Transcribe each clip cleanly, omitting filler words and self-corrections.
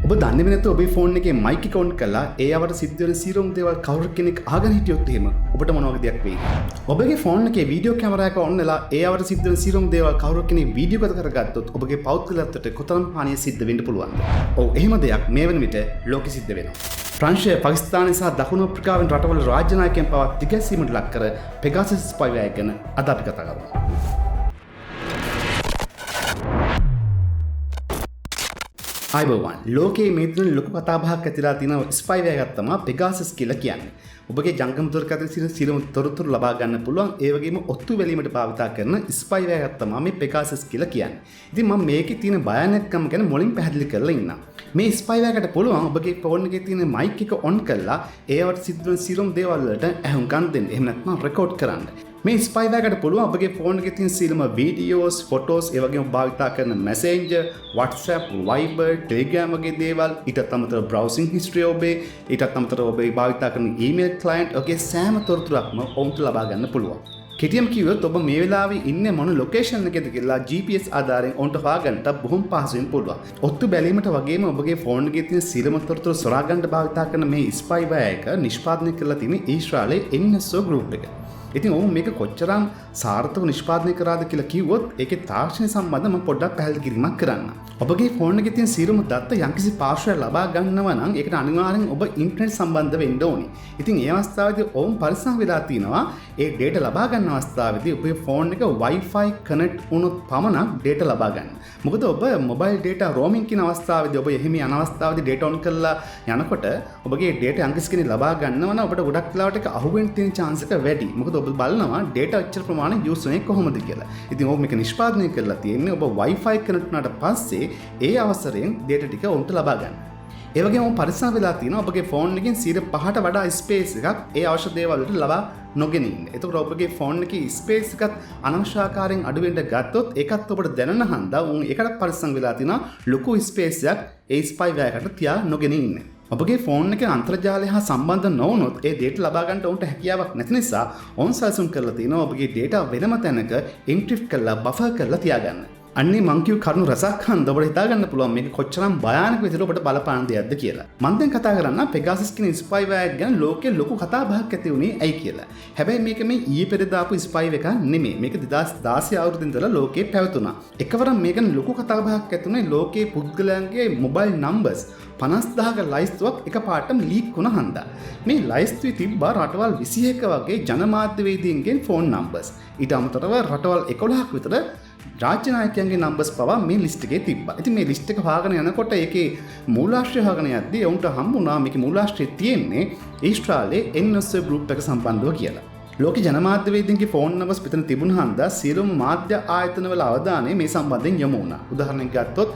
ඔබ දන්නේ නැතුව ඔබේ ෆෝන් එකේ මයික් එක ඔන් කරලා ඒ අවට සිද්ධ වෙන සියලුම දේවල් කවුරු කෙනෙක් අහගෙන හිටියොත් එහෙම ඔබට මොන වගේ දෙයක් වෙයිද? ඔබගේ ෆෝන් එකේ වීඩියෝ කැමරා එක ඔන් වෙලා ඒ අවට සිද්ධ වෙන සියලුම දේවල් කවුරු කෙනෙක් වීඩියෝ ගත කරගත්තොත් ඔබගේ පෞද්ගලිකත්වයට කොතරම් හානියක් සිද්ධ වෙන්න පුළුවන්ද? ඔව් එහෙම දෙයක් මේ වෙන විට ලෝකෙ සිද්ධ වෙනවා. ප්‍රංශය පාකිස්තානය සහ දකුණු අප්‍රිකාවෙන් රටවල රාජ්‍ය නායකයන් පවා දිගැසීමට ලක් කර පෙගාසස් ස්පයිවැයර් ගැන අද අපි කතා කරමු. අයිබෝවන් ලෝකයේ මේ දින ලොකු කතාබහක් ඇතිලා තියෙන ස්පයිවැයර් එකක් තමයි පෙගාසස් කියලා කියන්නේ. ඔබගේ ජංගම දුරකථන සියලුම තොරතුරු ලබා ගන්න පුළුවන් ඒ වගේම ඔත්තු වැලීමට භාවිතා කරන ස්පයිවැයර් එකක් තමයි මේ පෙගාසස් කියලා කියන්නේ. ඉතින් මම මේකේ තියෙන භයානකකම ගැන මුලින් පැහැදිලි කරලා ඉන්නම්. මේ ස්පයිවැයර් එකට පුළුවන් ඔබගේ ෆෝන් එකේ තියෙන මයික් එක ඔන් කරලා ඒවට සිද්ධ වෙන සියලුම දේවල් වලට ඇහුම්කන් දෙන්න. එහෙම නැත්නම් රෙකෝඩ් කරන්න. මේ ස්පයිවැයර් එකට පුළුවන් ඔබගේ ෆෝන් එකේ තියෙන සියලුම වීඩියෝස්, ෆොටෝස්, ඒ වගේම භාවිතා කරන Messenger, WhatsApp, Viber, Telegram වගේ දේවල්, ඊටත් අමතරව browsing history ඔබේ, ඊටත් අමතරව ඔබේ භාවිතා කරන email client ඔගේ සෑම තොරතුරක්ම ඔවුන්ට ලබා ගන්න පුළුවන්. කෙටියම කිව්වොත් ඔබ මේ වෙලාවේ ඉන්නේ මොන ලොකේෂන් එකකද කියලා GPS ආධාරයෙන් ඔවුන්ට හොයාගන්නට බොහොම පහසුවෙන් පුළුවන්. ඔත්තු බැලීමට වගේම ඔබගේ ෆෝන් එකේ තියෙන සියලුම තොරතුරු සොරා ගන්න භාවිතා කරන මේ ස්පයිවැයර් එක නිෂ්පාදනය කරලා තියෙන ඊශ්‍රායලයේ NSO group එක. ඉතින් ඔවුන් මේක කොච්චරම් සාර්ථකව නිෂ්පාදනය කරාද කියලා කිව්වොත් ඒකේ තාක්ෂණය සම්බන්ධව මම පොඩ්ඩක් පැහැදිලි කිරීමක් කරන්න. ඔබගේ ෆෝන් එකේ තියෙන සියලුම දත්ත යම්කිසි පාර්ශ්වයක් ලබා ගන්නවා නම් ඒකට අනිවාර්යෙන් ඔබ ඉන්ටර්නෙට් සම්බන්ධ වෙන්න ඕනේ. ඉතින් ඒ අවස්ථාවේදී ඔවුන් පරිස්සම් වෙලා තිනවා ඒ data ලබා ගන්න අවස්ථාවේදී ඔබේ ෆෝන් එක Wi-Fi connect වුණොත් පමණක් data ලබා ගන්න. මොකද ඔබ mobile data roaming කියන අවස්ථාවේදී ඔබ එහෙම යන අවස්ථාවේදී data on කරලා යනකොට ඔබගේ data යම්කිසි කෙනෙක් ලබා ගන්නවා නම් ඔබට ගොඩක් වෙලාවට ඒක අහුවෙන්න තියෙන chance එක වැඩි. මොකද ඔබ බලනවා data එච්චර ප්‍රමාණයක් use වෙන්නේ කොහොමද කියලා. ඉතින් ඔබ මේක නිෂ්පාදනය කරලා තියෙන්නේ ඔබ Wi-Fi connect වුණාට පස්සේ ඒ අවසරයෙන් data ටික උන්ට ලබා ගන්න. ඒ වගේම ඔබ පරිස්සම් වෙලා තියෙනවා ඔබගේ ෆෝන් එකෙන් 5%ට වඩා ස්පේස් එකක් ඒ අවශ්‍ය දේවල් වලට ලබා නොගෙන ඉන්න. එතකොට ඔබගේ ෆෝන් එකේ ස්පේස් එකත් අනවශ්‍ය ආකාරයෙන් අඩු වෙන්න ගත්තොත් ඒකත් ඔබට දැනෙන හන්දා උන් ඒකට පරිස්සම් වෙලා තියෙනවා ලොකු ස්පේස් එකක් ඒ ස්පයිවැයර් එකට තියා නොගෙන ඉන්න. ඔබගේ ෆෝන් එකේ අන්තර්ජාලය හා සම්බන්ධ නොවුනොත් ඒ data ලබා ගන්නට උන්ට හැකියාවක් නැති නිසා ඔවුන් සැලසුම් කරලා තියෙනවා ඔබගේ data වෙනම තැනක එන්ක්‍රිප්ට් කරලා බෆර් කරලා තියාගන්න. අන්නේ මං කියු කරුණු රසක් හන්ද ඔබට හිතා ගන්න පුළුවන් මේක කොච්චරම් භයානක විදිහට ඔබට බලපාන දෙයක්ද කියලා. මම දැන් කතා කරන්න පෙගාසස් කියන ස්පයිවැයර් ගැන ලෝකේ ලොකු කතා බහක් ඇති වුණේ ඇයි කියලා. හැබැයි මේක මේ ඊයේ පෙරේද ආපු ස්පයිවැයර් එකක් නෙමෙයි. මේක 2016 අවුරුද්දේ ඉඳලා ලෝකේ පැවතුණා. එකවරම මේක ලොකු කතා බහක් ඇති වුණේ ලෝකේ පුද්ගලයන්ගේ මොබයිල් නම්බර්ස් 50000ක ලයිස්තුවක් එකපාරටම ලීක් වුණ හන්දා. මේ ලයිස්තුවේ තිබ්බා රටවල් 21ක වගේ ජනමාධ්‍යවේදීන්ගෙන් ෆෝන් නම්බර්ස්. ඊට අමතරව රටවල් 11ක් විතර රාජ්‍ය නායකයන්ගේ නම්බර්ස් පවා මේ ලිස්ට් එකේ තිබ්බා. ඉතින් මේ ලිස්ට් එක හොයාගෙන යනකොට ඒකේ මූලාශ්‍රය හොයාගෙන යද්දී උන්ට හම්බුණා මේකේ මූලාශ්‍රය තියෙන්නේ ඊශ්‍රායලයේ NSO group එක සම්බන්ධව කියලා. ලෝක ජනමාධ්‍යවේදීන්ගේ ෆෝන් නම්බර්ස් පිටන තිබුණ හන්දා සියලුම මාධ්‍ය ආයතනවල අවධානය මේ සම්බන්ධයෙන් යොමු වුණා. උදාහරණයක් ගත්තොත්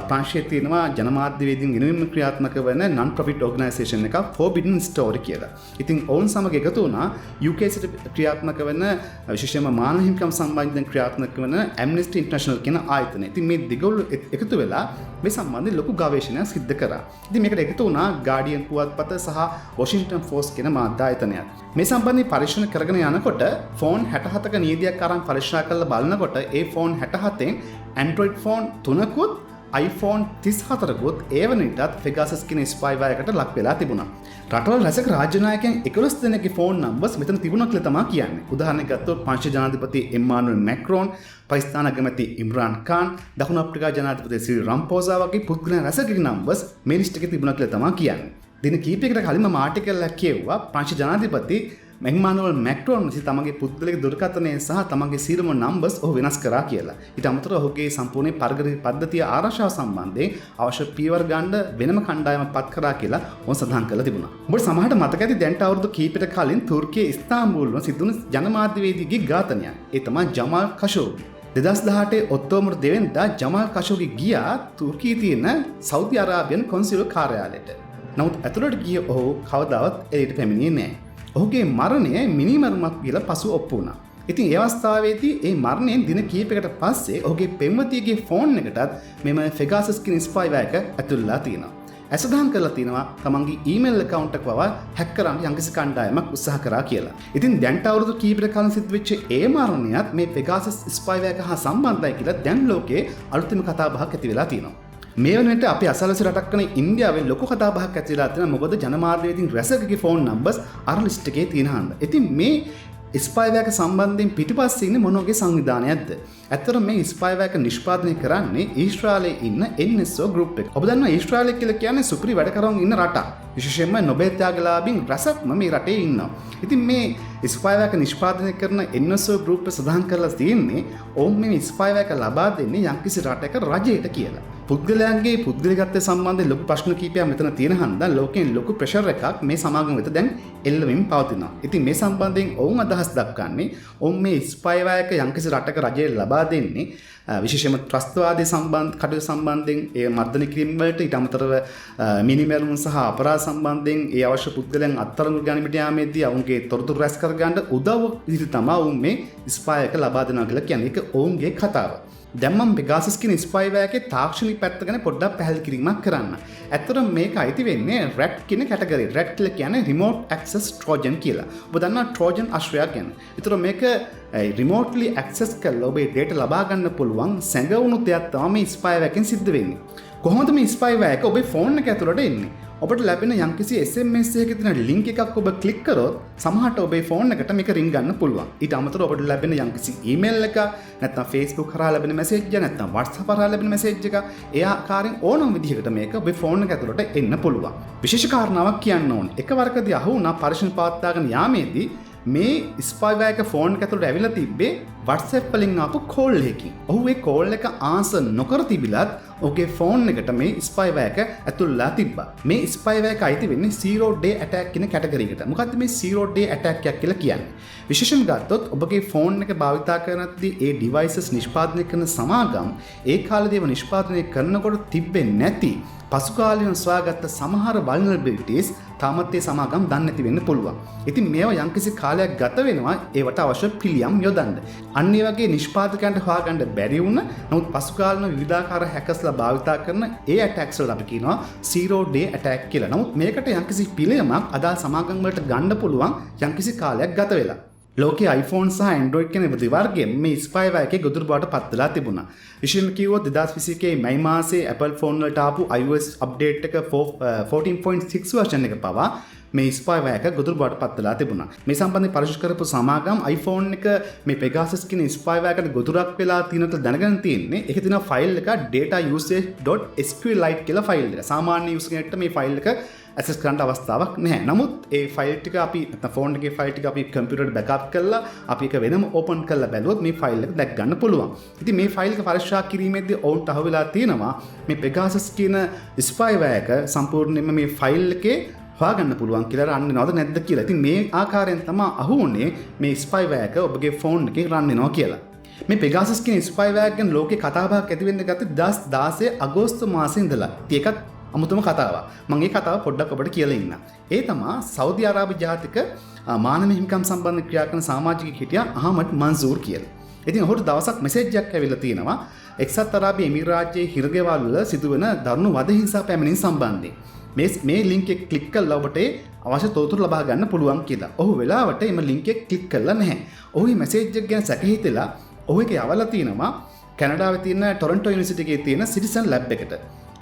ප්‍රංශයේ තියෙනවා ජනමාධ්‍යවේදීන් වෙනුවෙන් ක්‍රියාත්මක වෙන non profit organisation එකක් Forbidden Story කියලා. ඉතින් ඔවුන් සමග එකතු වුණා UK සිට ක්‍රියාත්මක වෙන විශේෂයෙන්ම මානව හිමිකම් සම්බන්ධයෙන් ක්‍රියාත්මක වෙන Amnesty International කියන ආයතනය. ඉතින් මේ දෙගොල්ලෝ එකතු වෙලා මේ සම්බන්ධයෙන් ලොකු ගවේෂණයක් සිදු කරා. ඉතින් මේකට එකතු වුණා Guardian පුවත්පත සහ Washington Post කියන මාධ්‍ය ආයතනයත්. මේ සම්බන්ධයෙන් පරීක්ෂණ කරගෙන යනකොට ෆෝන් 67ක නියදියක් අරන් පරීක්ෂා කරලා බලනකොට ඒ ෆෝන් 67න් Android ෆෝන් 3කුත් iPhone 34කුත් ඒ වනිටත් පෙගාසස් කියන ස්පයිවැයර් එකට ලක් වෙලා තිබුණා. රටවල් රැසක රාජ්‍ය නායකයන් 11 දෙනෙක්ගේ ෆෝන් නම්බර්ස් මෙතන තිබුණා කියලා තමයි කියන්නේ. උදාහරණයක් ගත්තොත් ප්‍රංශ ජනාධිපති එම්මානුවෙල් මැක්‍රෝන්, පාකිස්තාන අගමැති ඉම්රාන් ખાન, දකුණු අප්‍රිකා ජනාධිපති සිරිල් රාම්පෝසා වගේ පුද්ගලයන් රැසකගේ නම්බර්ස් මේ ලිස්ට් එකේ තිබුණා කියලා තමයි කියන්නේ. දින කීපයකට කලින් මම ආටිකල් එකක් කියවුවා ප්‍රංශ ජනාධිපති එම්මානුවෙල් මැක්‍රෝන් විසින් තමගේ පුද්ගලික දුරකථනය සහ තමගේ සියලුම නම්බර්ස් ඔහු වෙනස් කරා කියලා. ඊට අමතරව ඔහුගේ සම්පූර්ණ පරිගණක පද්ධතිය ආරක්ෂාව සම්බන්ධයෙන් අවශ්‍ය පියවර ගන්න වෙනම කණ්ඩායමක් පත් කරා කියලා ඔවුන් සඳහන් කරලා තිබුණා. ඔබට සමහරට මතක ඇති දැන්ට අවුරුදු කීපයකට කලින් තුර්කියේ ඉස්තාම්බූල් වල සිදුවුණු ජනමාධ්‍යවේදියෙකුගේ ඝාතනයක්. ඒ තමයි ජමාල් කෂෝගි. 2018 ඔක්තෝබර් 2 වෙනිදා ජමාල් කෂෝගි ගියා තුර්කියේ තියෙන සෞදි අරාබියන් කොන්සිල් කාර්යාලයට. නමුත් ඇතුළට ගිය ඔහු කවදාවත් එළියට පැමිණියේ නැහැ. ඔහුගේ මරණය මිනිමරුමක් කියලා පසු ඔප්පු වුණා. ඉතින් ඒ අවස්ථාවේදී ඒ මරණයෙන් දින කිහිපයකට පස්සේ ඔහුගේ පෙම්වතියගේ ෆෝන් එකටත් මෙම පෙගාසස් කියන ස්පයිවැයර් එක ඇතුල්ලා තියෙනවා. ඇසදහන් කරලා තියෙනවා තමන්ගේ ඊමේල් account එක පවා හැක් කරන්න යම්කිසි කණ්ඩායමක් උත්සාහ කරා කියලා. ඉතින් දැන්ට අවුරුදු කීපයකට කලින් සිද්ධ වෙච්ච ඒ මරණයත් මේ පෙගාසස් ස්පයිවැයර් එක හා සම්බන්ධයි කියලා දැන් ලෝකේ අලුතෙම කතා බහක් ඇති වෙලා තියෙනවා. මේ වෙනට අපි අසලස රටක් කරන ඉන්දියාවේ ලොකු කතාබහක් ඇති වෙලා තියෙනවා. මොකද ජනමාධ්‍ය ඉතින් රැසකගේ ෆෝන් නම්බර්ස් අර ලිස්ට් එකේ තියෙන හන්ද. ඉතින් මේ ස්පයිවෑක සම්බන්ධයෙන් පිටිපස්සේ ඉන්නේ මොන වගේ සංවිධානයක්ද? ඇත්තටම මේ ස්පයිවෑක නිෂ්පාදනය කරන්නේ ඊශ්‍රායලයේ ඉන්න NSO group එක. ඔබ දන්නවා ඊශ්‍රායලය කියලා කියන්නේ සුපිරි වැඩ කරන් ඉන්න රටක්. විශේෂයෙන්ම නොබෙල් ත්‍යාගලාභීන් රැසක්ම මේ රටේ ඉන්නවා. ඉතින් මේ ස්පයිවෑක නිෂ්පාදනය කරන NSO group එක සඳහන් කරලා තියෙන්නේ ඔවුන් මේ ස්පයිවෑක ලබා දෙන්නේ යම්කිසි රටක රජයට කියලා. පුද්ගලයන්ගේ පුද්ගලිකත්වය සම්බන්ධයෙන් ලොකු ප්‍රශ්න කීපයක් මෙතන තියෙන හන්දා ලෝකයෙන් ලොකු ප්‍රෙෂර් එකක් මේ සමාගම වෙත දැන් එල්ල වෙමින් පවතිනවා. ඉතින් මේ සම්බන්ධයෙන් ඔවුන් අදහස් දක්වන්නේ ඔවුන් මේ ස්පයිවෑක යම්කිසි රටක රජය ලබා දෙන්නේ විශේෂයෙන්ම ත්‍රස්තවාදී සම්බන්ධ කටයුතු සම්බන්ධයෙන් ඒ මර්ධනය කිරීම වලට ඊට අමතරව මිනිමැරුම් සහ අපරාධ සම්බන්ධයෙන් ඒ අවශ්‍ය පුද්ගලයන් අත්අඩංගුවට ගැනීමට යාමේදී ඔවුන්ගේ තොරතුරු රැස් කර ගන්න උදව් විදිහට තමයි ඔවුන් මේ ස්පයිවෑක ලබා දෙනවා කියලා කියන්නේ. ඒක ඔවුන්ගේ කතාව. දැන් මම Pegasus කියන ස්පයිවෑකේ තාක්ෂණික පැත්ත ගැන පොඩ්ඩක් පැහැදිලි කිරීමක් කරන්න. ඇත්තටම මේක අයිති වෙන්නේ RAT කියන කැටගරිය. RAT කියලා කියන්නේ Remote Access Trojan කියලා. ඔබ දන්නා Trojan අශ්වයා ගැන. ඒතර මේක remotely access කරලා ඔබේ data ලබා ගන්න පුළුවන් සැඟවුණු දෙයක් තමයි මේ ස්පයිවෑකෙන් සිද්ධ වෙන්නේ. කොහොමද මේ ස්පයිවෑක ඔබේ ෆෝන් එක ඇතුළට එන්නේ? ඔබට ලැබෙන යම්කිසි SMS එකක තියෙන ලින්ක් එකක් ඔබ ක්ලික් කරොත් සමහරට ඔබේ ෆෝන් එකට මේක රින් ගන්න පුළුවන්. ඊට අමතරව ඔබට ලැබෙන යම්කිසි ඊමේල් එක නැත්නම් Facebook කරා ලැබෙන මැසේජ් එක නැත්නම් WhatsApp කරා ලැබෙන මැසේජ් එක ඒ ආකාරයෙන් ඕනම විදිහකට මේක ඔබේ ෆෝන් එක ඇතුළට එන්න පුළුවන්. විශේෂ කාරණාවක් කියන්න ඕනේ. එකවරකදී අහු වුණා පරිශන පවත්වාගෙන යාමේදී මේ ස්පයිවෑක ෆෝන් එක ඇතුළට ඇවිල්ලා තිබ්බේ WhatsApp වලින් ආපු කෝල් එකකින්. ඔහු ඒ කෝල් එක ආන්සර් නොකර තිබිලත් ඔහුගේ ෆෝන් එකට මේ ස්පයිවෑක ඇතුල්ලා තිබ්බා. මේ ස්පයිවෑක අයිති වෙන්නේ zero day attack කියන කැටගරි එකට. මොකද්ද මේ zero day attack එකක් කියලා කියන්නේ? විශේෂයෙන් ගත්තොත් ඔබගේ ෆෝන් එක භාවිතා කරනදී ඒ devices නිෂ්පාදනය කරන සමාගම් ඒ කාලේදීම නිෂ්පාදනය කරනකොට තිබෙන්නේ නැති පසුකාලීන සොයාගත්ත සමහර vulnerabilities තාමත් ඒ සමාගම් දන්නේ නැති වෙන්න පුළුවන්. ඉතින් මේවා යම්කිසි කාලයක් ගත වෙනවා ඒවට අවශ්‍ය පිළියම් යොදන්න. අන්න ඒ වගේ නිෂ්පාදකයන්ට හොයාගන්න බැරි වුණ නමුත් පසුකාලීන විවිධාකාර හැකර්ස්ලා භාවිතා කරන ඒ attacks වලට අපි කියනවා zero day attack කියලා. නමුත් මේකට යම්කිසි පිළියමක් අදාළ සමාගම් වලට ගන්න පුළුවන් යම්කිසි කාලයක් ගත වෙලා. ලෝකයේ iPhone සහ Android කියන දෙවර්ගයෙන් මේ ස්පයිවෑකේ ගොදුරු බවට පත් වෙලා තිබුණා. විශේෂයෙන් කිව්වොත් 2021 මැයි මාසයේ Apple phone වලට ආපු iOS update එක 14.6 version එක පවා මේ ස්පයිවෑක ගොදුරු බවට පත් වෙලා තිබුණා. මේ සම්බන්ධයෙන් පරිශීලනය කරපු සමාගම් iPhone එක මේ Pegasus කියන ස්පයිවෑකට ගොදුරක් වෙලා තියෙනට දැනගෙන තියෙන්නේ. ඒකේ තියෙන ෆයිල් එක datausage.sqlite කියලා ෆයිල් එක. සාමාන්‍ය යූසර් කෙනෙක්ට මේ ෆයිල් එක ඇක්සස් කරන්න අවස්ථාවක් නැහැ. නමුත් ඒ ෆයිල් ටික අපි නැත්නම් ෆෝන් එකේ ෆයිල් ටික අපි කම්පියුටර් බෑකප් කරලා අපි ඒක වෙනම ඕපන් කරලා බැලුවොත් මේ ෆයිල් එක දැක් ගන්න පුළුවන්. ඉතින් මේ ෆයිල් එක පරීක්ෂා කිරීමේදී ඔවුන්ට අහුවෙලා තියෙනවා මේ Pegasus කියන ස්පයිවෑක සම්පූර්ණයෙන්ම මේ ෆයිල් එකේ හොයාගන්න පුළුවන් කියලා රන් වෙනවද නැද්ද කියලා. ඉතින් මේ ආකාරයෙන් තමයි අහුවුනේ මේ ස්පයිවෑක ඔබගේ ෆෝන් එකේ රන් වෙනවා කියලා. මේ Pegasus කියන ස්පයිවෑක ගැන ලෝකේ කතාබහක් ඇති වෙන්න ගත්තේ 2016 අගෝස්තු මාසයේ ඉඳලා. ඉතින් ඒකත් අමුතුම කතාවක්. මම මේ කතාව පොඩ්ඩක් ඔබට කියලා ඉන්නම්. ඒ තමයි සෞදි අරාබි ජාතික මානව හිමිකම් සම්බන්ධ ක්‍රියා කරන සමාජිකයෙක් හිටියා අහමඩ් මන්සූර් කියලා. ඉතින් ඔහුට දවසක් මෙසේජ් එකක් ඇවිල්ලා තියෙනවා එක්සත් අරාබි එමිරාජ්‍යයේ හිරගෙවල් වල සිදුවෙන දරුණු වද හිංසා පැමිණීම් සම්බන්ධයෙන්. මේ ලින්ක් එක ක්ලික් කරලා ඔබට අවශ්‍ය තොරතුරු ලබා ගන්න පුළුවන් කියලා. ඔහු වෙලාවට එම ලින්ක් එක ක්ලික් කරලා නැහැ. ඔහු මේ මෙසේජ් එක ගැන සැක හිතලා ඔහු ඒක යවලා තිනවා කැනඩාවේ තියෙන ටොරන්ටෝ යුනිවර්සිටි එකේ තියෙන සිටිසන් ලැබ් එකට.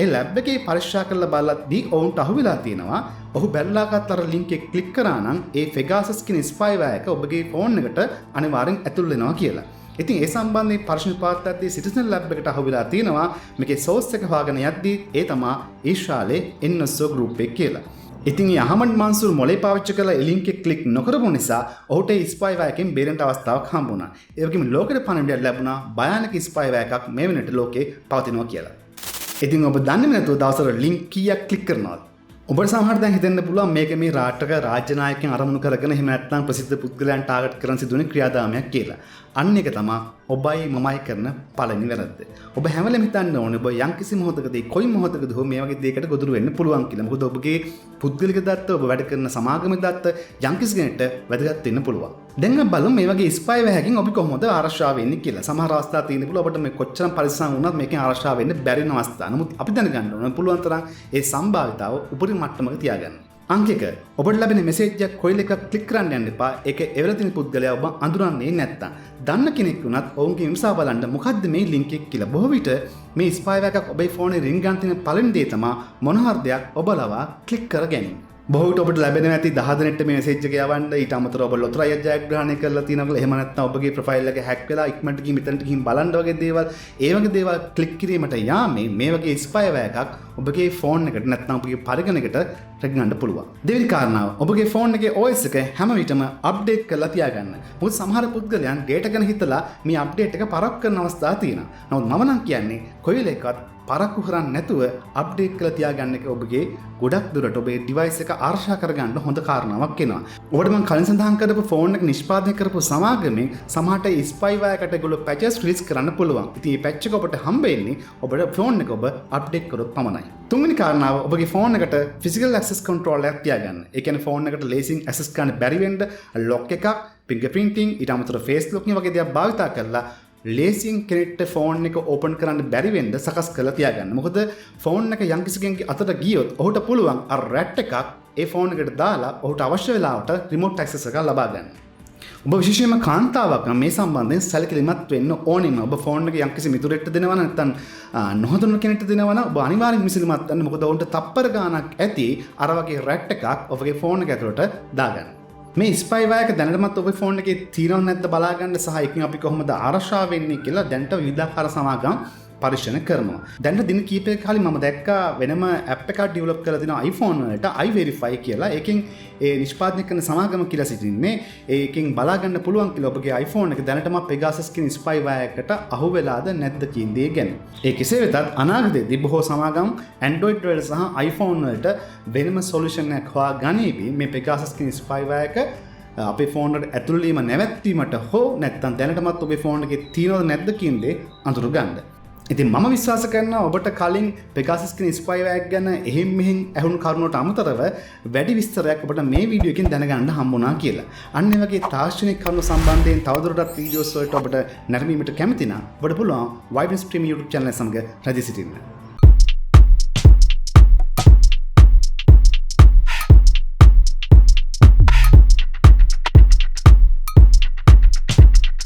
ඒ ලැබ් එකේ පරීක්ෂා කරලා බලද්දී ඔවුන්ට අහුවෙලා තියෙනවා ඔහු බැලලාගත් අර ලින්ක් එක ක්ලික් කරා නම් ඒ Pegasus කියන ස්පයිවෑක ඔබගේ ෆෝන් එකට අනිවාර්යෙන් ඇතුල් වෙනවා කියලා. ඉතින් ඒ සම්බන්ධයෙන් පරීක්ෂණ පාර්තත්වයේ සිටිසන් ලැබ් එකට අහුවෙලා තියෙනවා මේකේ සෝස් එක හොයාගෙන යද්දී ඒ තමයි ඊශ්‍රායලයේ NSO group එක කියලා. ඉතින් අහමඩ් මන්සූර් මොලේ පාවිච්චි කරලා ඒ ලින්ක් එක ක්ලික් නොකරපු නිසා ඔහුට ස්පයිවෑකෙන් බේරෙන්න අවස්ථාවක් හම්බුණා. ඒ වගේම ලෝකෙට පණිවිඩයක් ලැබුණා භයානක ස්පයිවෑකක් මේ වෙනට ලෝකේ පවතිනවා කියලා. ඉතින් ඔබ දන්නේ නැතුව දවසට ලින්ක් කීයක් ක්ලික් කරනවද? ඔබට සමහරට දැන් හිතෙන්න පුළුවන් මේක මේ රාජ්‍යක රාජ්‍ය නායකයන් අරමුණු කරගෙන එහෙම නැත්නම් ප්‍රසිද්ධ පුද්ගලයන් ටාගට් කරන සිදුවන ක්‍රියාදාමයක් කියලා. අන්න එක තමයි ඔබයි මමයි කරන පළවෙනි වැරද්ද. ඔබ හැම වෙලෙම හිතන්න ඕනේ ඔබ යම්කිසි මොහොතකදී කොයි මොහොතකද හෝ මේ වගේ දෙයකට ගොදුරු වෙන්න පුළුවන් කියලා. මොකද ඔබගේ පුද්ගලික දත්ත ඔබ වැඩ කරන සමාගමේ දත්ත යම්කිසි කෙනෙක්ට වැදගත් වෙන්න පුළුවන්. දැන් අපි බලමු මේ වගේ ස්පයිවෑකින් ඔබ කොහොමද ආරක්ෂා වෙන්නේ කියලා. සමහර අවස්ථා තියෙන පුළුවන් ඔබට මේ කොච්චරම් පරිස්සම් වුණත් මේකෙන් ආරක්ෂා වෙන්න බැරි වෙන අවස්ථා. නමුත් අපි දැනගන්න ඕනේ පුළුවන් තරම් ඒ සම්භාවිතාව උපරිම මට්ටමක තියාගන්න. අංක 1 ඔබට ලැබෙන මෙසේජ් එක කොයිල් එකක් ක්ලික් කරන්න යන්න එපා. ඒක එවල තියෙන පුද්ගලයා ඔබ අඳුරන්නේ නැත්තම්. දන්න කෙනෙක් වුණත් ඔවුන්ගේ විමසා බලන්න මොකද්ද මේ ලින්ක් එක කියලා. බොහෝ විට මේ ස්පයිවෑර් එකක් ඔබේ ෆෝනේ රින් ගන්න තියෙන පළවෙනි දේ තමයි මොන හරි දෙයක් ඔබ ලවා ක්ලික් කර ගැනීම. බොහෝවිට ඔබට ලැබෙන ඇති 10 දෙනෙක්ට මේ මෙසේජ් එක යවන්න ඊට අමතරව ඔබ ලොතරැය ජයග්‍රහණය කරලා තියෙනවා. එහෙම නැත්නම් ඔබගේ ප්‍රොෆයිල් එක හැක් වෙලා ඉක්මනට ගිහින් මෙතනට ගිහින් බලන්න වගේ දේවල් ඒ වගේ දේවල් ක්ලික් කිරීමට යාමේ මේ වගේ ස්පයිවෑර් එකක් ඔබගේ ෆෝන් එකට නැත්නම් ඔබගේ පරිගණකයට රැගන්න පුළුවන්. දෙවෙනි කාරණාව ඔබගේ ෆෝන් එකේ OS එක හැම විටම අප්ඩේට් කරලා තියාගන්න. මොකද සමහර පුද්ගලයන් ඩේටා ගැන හිතලා මේ අප්ඩේට් එක පරක් කරන අවස්ථා තියෙනවා. නමුත් මම නම් කියන්නේ කොයි වෙලේකවත් පරක්කු කරන්නේ නැතුව අප්ඩේට් කරලා තියාගන්න එක ඔබගේ ගොඩක් දුරට ඔබේ ඩිවයිස් එක ආරක්ෂා කරගන්න හොඳ කාරණාවක් වෙනවා. ඔබට මම කලින් සඳහන් කරපු ෆෝන් එක නිෂ්පාදනය කරපු සමාගමෙන් සමහරට ස්පයිවෑර් එකට ඒගොල්ලෝ පැචස් රිලීස් කරන්න පුළුවන්. ඉතින් මේ පැච් එක ඔබට හම්බෙන්නේ ඔබට ෆෝන් එක ඔබ අප්ඩේට් කරොත් පමණයි. තුන්වෙනි කාරණාව ඔබගේ ෆෝන් එකට ෆිසිකල් ඇක්සස් කන්ට්‍රෝල් එකක් තියාගන්න. ඒ කියන්නේ ෆෝන් එකට ලේසින් ඇක්සස් කරන්න බැරි වෙන්න ලොක් එකක්, fingerprinting, ඊට අමතරව face locking වගේ දේවල් භාවිතා කරලා ලේසියෙන් කෙනෙක්ට ෆෝන් එක ඕපන් කරන්න බැරි වෙන්න සකස් කරලා තියාගන්න. මොකද ෆෝන් එක යම්කිසිගෙන්ගේ අතට ගියොත් ඔහුට පුළුවන් අර රැට් එකක් ඒ ෆෝන් එකට දාලා ඔහුට අවශ්‍ය වෙලාවට රිමෝට් ඇක්සස් එක ලබා ගන්න. ඔබ විශේෂයෙන්ම කාන්තාවක් නම් මේ සම්බන්ධයෙන් සැලකිලිමත් වෙන්න ඕනෙම. ඔබ ෆෝන් එක යම්කිසි මිතුරෙක්ට දෙනවා නැත්නම් නොහඳුනන කෙනෙක්ට දෙනවා නම් ඔබ අනිවාර්යෙන් විසිලිමත් වෙන්න. මොකද ඔවුන්ට තප්පර ගාණක් ඇති අර වගේ රැට් එකක් ඔබගේ ෆෝන් එක ඇතුළට දාගන්න. මේ ස්පයිවෑර් එක දැනටමත් ඔබේ ෆෝන් එකේ තියෙනවද නැද්ද බලාගන්න සහ එකකින් අපි කොහොමද ආරක්ෂා වෙන්නේ කියලා දැනට විවිධාකාර සමාගම් පරීක්ෂණ කරනවා. දැන් දින කීපයක කලින් මම දැක්කා වෙනම ඇප් එකක් ඩෙවලොප් කරලා තිනවා iPhone වලට iVerify කියලා. ඒකෙන් ඒ නිෂ්පාදනය කරන සමාගම කියලා සිටින්නේ ඒකෙන් බලා ගන්න පුළුවන් කියලා ඔබගේ iPhone එක දැනටම Pegasus කියන ස්පයිවෑර් එකට අහු වෙලාද නැද්ද කියන දේ ගැන. ඒ කෙසේ වෙතත් අනාගතයේදී බොහෝ සමාගම් Android වලට සහ iPhone වලට වෙනම සොලියුෂන් එකක් හොයා ගනීවි මේ Pegasus කියන ස්පයිවෑර් එක අපේ ෆෝන් එකට ඇතුළු වීම නැවැත්වීමට හෝ නැත්නම් දැනටමත් ඔබේ ෆෝන් එකේ තියෙනවද නැද්ද කියන දේ අඳුර ගන්න. ඉතින් මම විශ්වාස කරනවා ඔබට කලින් Pegasus කියන ස්පයිවෑර් එක ගැන එහෙම් මෙහෙම් ඇහුණු කරුණට අමතරව වැඩි විස්තරයක් ඔබට මේ වීඩියෝ එකෙන් දැනගන්න හම්බුණා කියලා. අන්න ඒ වගේ තාක්ෂණික කරුණු සම්බන්ධයෙන් තවදුරටත් වීඩියෝස් වලට ඔබට නැරඹීමට කැමති නම් ඔබට පුළුවන් Vibrance Stream YouTube channel එක සමග රැඳී සිටින්න.